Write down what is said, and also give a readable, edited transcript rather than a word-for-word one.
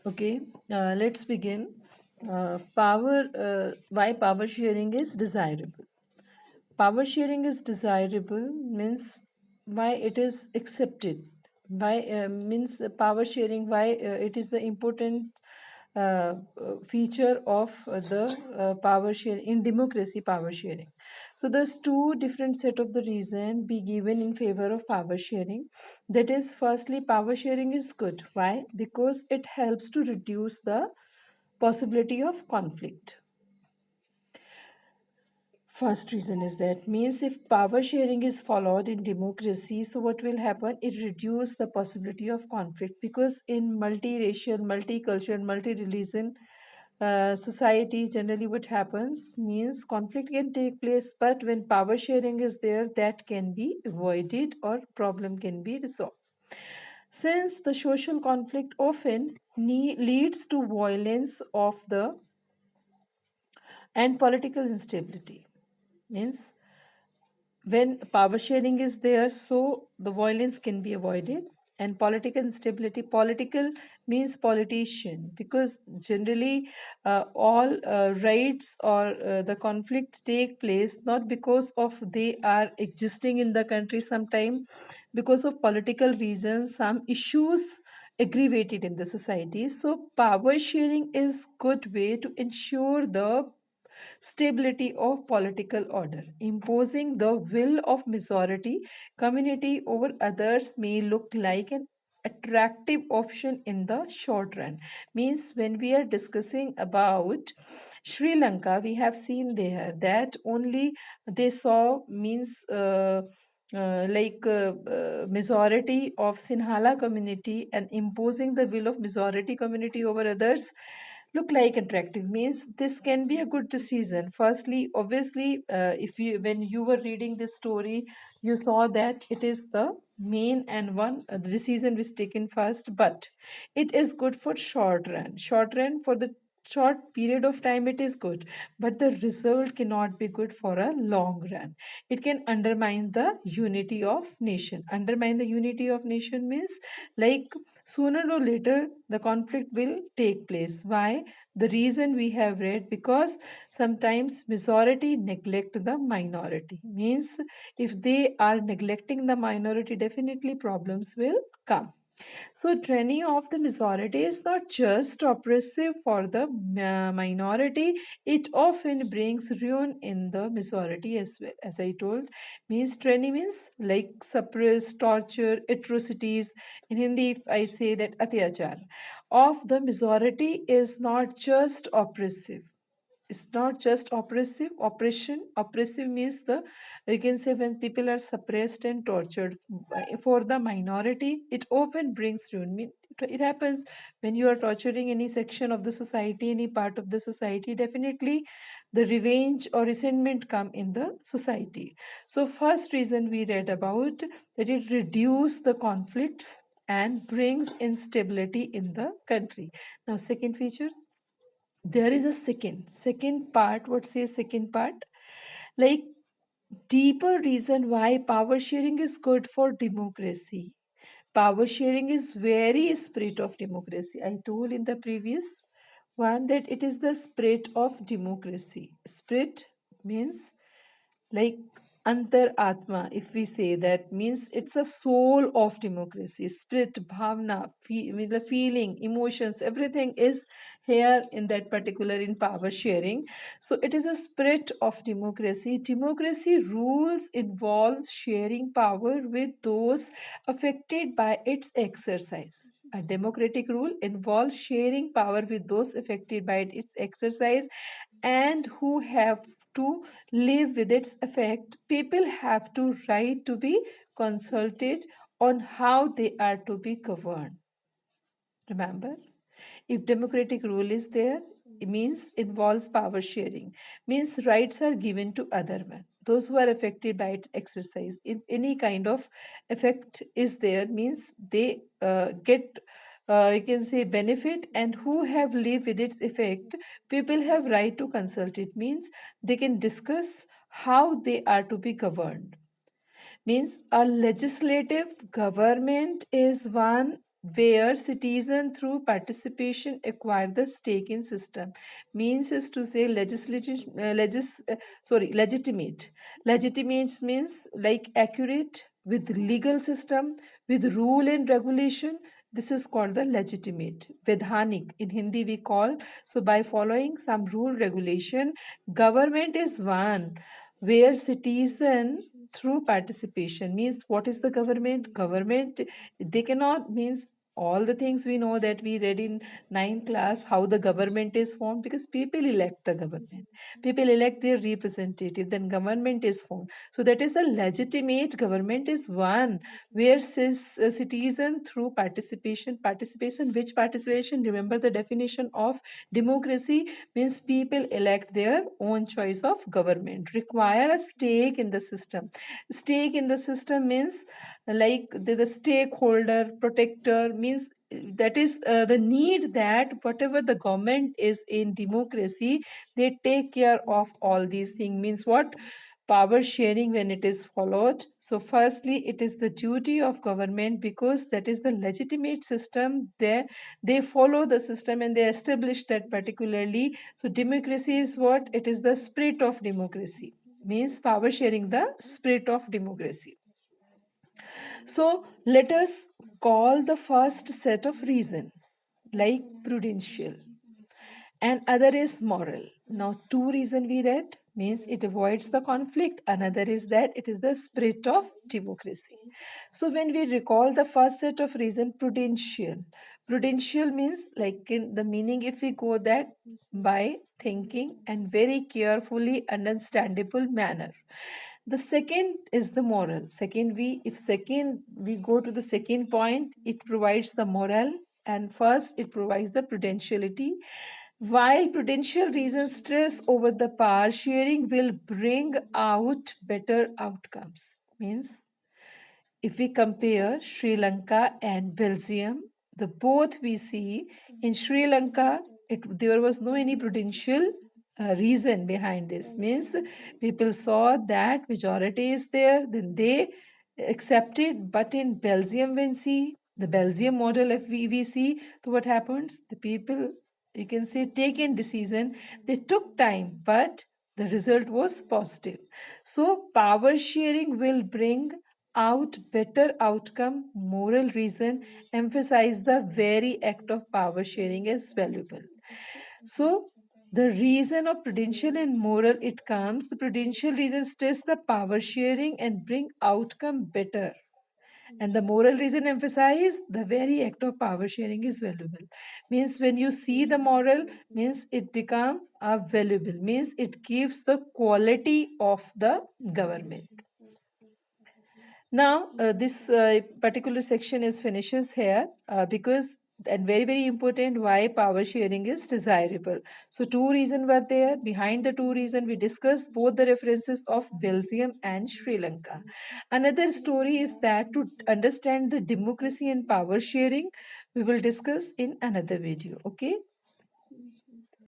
Okay, let's begin. Why power sharing is desirable. Power sharing is desirable means why it is accepted. Why means power sharing, why it is the important feature of the power sharing in democracy, power sharing. So there's two different set of the reason be given in favor of power sharing. That is, firstly, power sharing is good. Why? Because it helps to reduce the possibility of conflict. First reason is that means if power sharing is followed in democracy, so what will happen? It reduce the possibility of conflict, because in multiracial, multicultural, multi-religion society, generally what happens means conflict can take place, but when power sharing is there, that can be avoided or problem can be resolved. Since the social conflict often leads to violence of the and political instability, means when power sharing is there, so the violence can be avoided. And political instability, political means politician, because generally all rights or the conflicts take place not because of they are existing in the country, sometime because of political reasons, some issues aggravated in the society. So power sharing is good way to ensure the stability of political order. Imposing the will of majority community over others may look like an attractive option in the short run. Means when we are discussing about Sri Lanka, we have seen there that only they saw means majority of Sinhala community and imposing the will of majority community over others look like attractive, means this can be a good decision. Firstly, obviously, if you when you were reading this story, you saw that it is the main and one the decision was taken first, but it is good for short run for the short period of time it is good, but the result cannot be good for a long run. It can undermine the unity of nation. Undermine the unity of nation means, like, sooner or later the conflict will take place. Why? The reason we have read, because sometimes majority neglect the minority, means if they are neglecting the minority, definitely problems will come. So, training of the majority is not just oppressive for the minority, it often brings ruin in the majority as well. As I told, means training means like suppress, torture, atrocities. In Hindi, if I say that atyachar of the majority is not just oppressive, it's not just oppressive oppression. Oppressive means the, you can say, when people are suppressed and tortured. For the minority, it often brings ruin. It happens when you are torturing any section of the society, any part of the society, definitely the revenge or resentment come in the society. So first reason we read about, that it reduce the conflicts and brings instability in the country. Now second features, there is a second part. What says second part? Like, deeper reason why power sharing is good for democracy. Power sharing is very spirit of democracy. I told in the previous one that it is the spirit of democracy. Spirit means like antar atma, if we say, that means it's a soul of democracy. Spirit, bhavna, the feeling, emotions, everything is here in that particular in power sharing. So it is a spirit of democracy. Democracy rules involves sharing power with those affected by its exercise. A democratic rule involves sharing power with those affected by its exercise and who have to live with its effect. People have to right to be consulted on how they are to be governed. Remember, if democratic rule is there, it means involves power sharing, means rights are given to other one. Those who are affected by its exercise, if any kind of effect is there, means they get you can say benefit, and who have lived with its effect, people have right to consult it, means they can discuss how they are to be governed. Means a legislative government is one where citizen through participation acquire the stake in system. Means is to say legitimate. Legitimate means like accurate, with legal system, with rule and regulation. This is called the legitimate. Vedhanik in Hindi we call. So by following some rule regulation, government is one where citizen through participation. Means what is the government? Government, they cannot, means all the things we know that we read in ninth class, how the government is formed, because people elect the government, people elect their representative, then government is formed. So that is a legitimate government is one where citizen through participation, which participation? Remember the definition of democracy, means people elect their own choice of government, require a stake in the system. Stake in the system means like the stakeholder protector, means that is the need that whatever the government is in democracy, they take care of all these things. Means what? Power sharing when it is followed. So firstly, it is the duty of government, because that is the legitimate system. They follow the system and they establish that particularly. So democracy is what? It is the spirit of democracy. Means power sharing, the spirit of democracy. So let us call the first set of reason like prudential, and other is moral. Now two reason we read, means it avoids the conflict. Another is that it is the spirit of democracy. So when we recall the first set of reason, prudential. Prudential means like in the meaning, if we go that by thinking and very carefully understandable manner. The second is the moral. Second we go to the second point, it provides the moral, and first it provides the prudentiality. While prudential reasons stress over the power sharing will bring out better outcomes. Means if we compare Sri Lanka and Belgium, the both we see in Sri Lanka, there was no any prudential reason behind this. Means people saw that majority is there, then they accepted. But in Belgium, when see the Belgium model, if we see, so what happens? The people, you can say, taken decision. They took time, but the result was positive. So power sharing will bring out better outcome. Moral reason emphasize the very act of power sharing as valuable. So the reason of prudential and moral, it comes, the prudential reason stress the power sharing and bring outcome better, and the moral reason emphasize the very act of power sharing is valuable. Means when you see the moral, means it become a valuable, means it gives the quality of the government. Now, this particular section is finishes here because, and very important, why power sharing is desirable. So two reasons were there. Behind the two reasons, we discussed both the references of Belgium and Sri Lanka. Another story is that to understand the democracy and power sharing, we will discuss in another video. Okay.